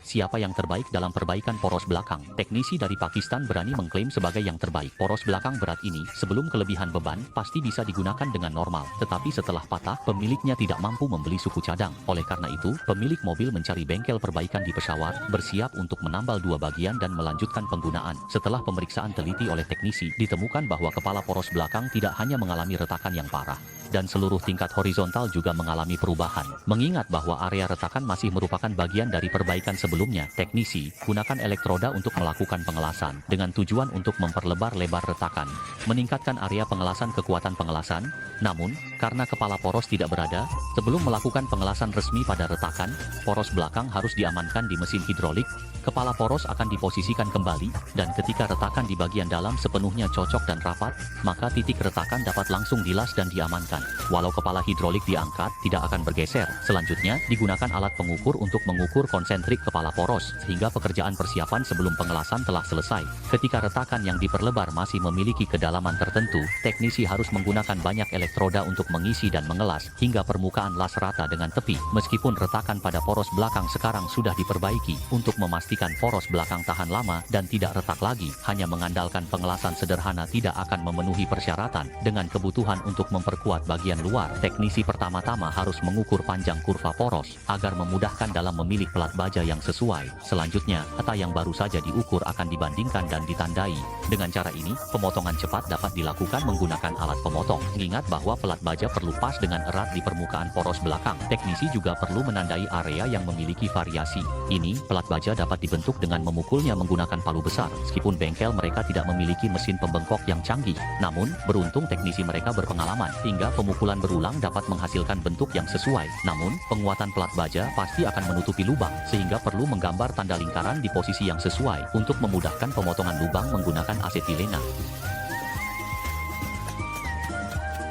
siapa yang terbaik dalam perbaikan poros belakang. Teknisi dari Pakistan berani mengklaim sebagai yang terbaik. Poros belakang berat ini, sebelum kelebihan beban, pasti bisa digunakan dengan normal. Tetapi setelah patah, pemiliknya tidak mampu membeli suku cadang. Oleh karena itu, pemilik mobil mencari bengkel perbaikan di Peshawar, bersiap untuk menambal dua bagian dan melanjutkan penggunaan. Setelah pemeriksaan teliti oleh teknisi, ditemukan bahwa kepala poros belakang tidak hanya mengalami retakan yang parah, dan seluruh tingkat horizontal juga mengalami perubahan. Mengingat bahwa area retakan masih merupakan bagian dari perbaikan sebelumnya, teknisi gunakan elektroda untuk melakukan pengelasan, dengan tujuan untuk memperlebar lebar retakan, meningkatkan area pengelasan kekuatan pengelasan. Namun, karena kepala poros tidak berada, sebelum melakukan pengelasan resmi pada retakan, poros belakang harus diamankan di mesin hidrolik. Kepala poros akan diposisikan kembali, dan ketika retakan di bagian dalam sepenuhnya cocok dan rapat, maka titik retakan dapat langsung dilas dan diamankan. Walau kepala hidrolik diangkat, tidak akan bergeser. Selanjutnya, digunakan alat pengukur untuk mengukur konsentrik kepala poros, sehingga pekerjaan persiapan sebelum pengelasan telah selesai. Ketika retakan yang diperlebar masih memiliki kedalaman tertentu, teknisi harus menggunakan banyak elektroda untuk mengisi dan mengelas, hingga permukaan las rata dengan tepi. Meskipun retakan pada poros belakang sekarang sudah diperbaiki, untuk memastikan poros belakang tahan lama dan tidak retak lagi, hanya mengandalkan pengelasan sederhana tidak akan memenuhi persyaratan. Dengan kebutuhan untuk memperkuat bagian luar, teknisi pertama-tama harus mengukur panjang kurva poros, agar memudahkan dalam memilih pelat baja yang sesuai. Selanjutnya, peta yang baru saja diukur akan dibandingkan dan ditandai. Dengan cara ini, pemotongan cepat dapat dilakukan menggunakan alat pemotong. Ingat bahwa pelat baja perlu pas dengan erat di permukaan poros belakang. Teknisi juga perlu menandai area yang memiliki variasi. Ini, pelat baja dapat dibentuk dengan memukulnya menggunakan palu besar. Meskipun bengkel mereka tidak memiliki mesin pembengkok yang canggih, namun, beruntung teknisi mereka berpengalaman, hingga pemukulan berulang dapat menghasilkan bentuk yang sesuai. Namun, penguatan pelat baja pasti akan menutupi lubang, sehingga perlu menggambar tanda lingkaran di posisi yang sesuai, untuk memudahkan pemotongan lubang menggunakan asetilena.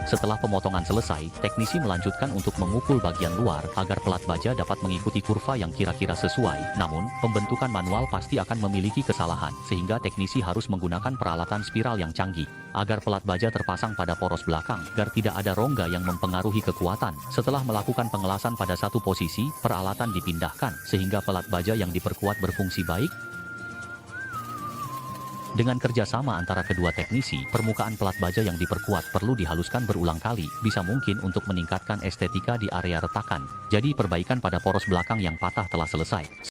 Setelah pemotongan selesai, teknisi melanjutkan untuk memukul bagian luar, agar pelat baja dapat mengikuti kurva yang kira-kira sesuai. Namun, pembentukan manual pasti akan memiliki kesalahan, sehingga teknisi harus menggunakan peralatan spiral yang canggih, agar pelat baja terpasang pada poros belakang, agar tidak ada rongga yang mempengaruhi kekuatan. Setelah melakukan pengelasan pada satu posisi, peralatan dipindahkan, sehingga pelat baja yang diperkuat berfungsi baik. Dengan kerjasama antara kedua teknisi, permukaan pelat baja yang diperkuat perlu dihaluskan berulang kali, bisa mungkin untuk meningkatkan estetika di area retakan. Jadi perbaikan pada poros belakang yang patah telah selesai.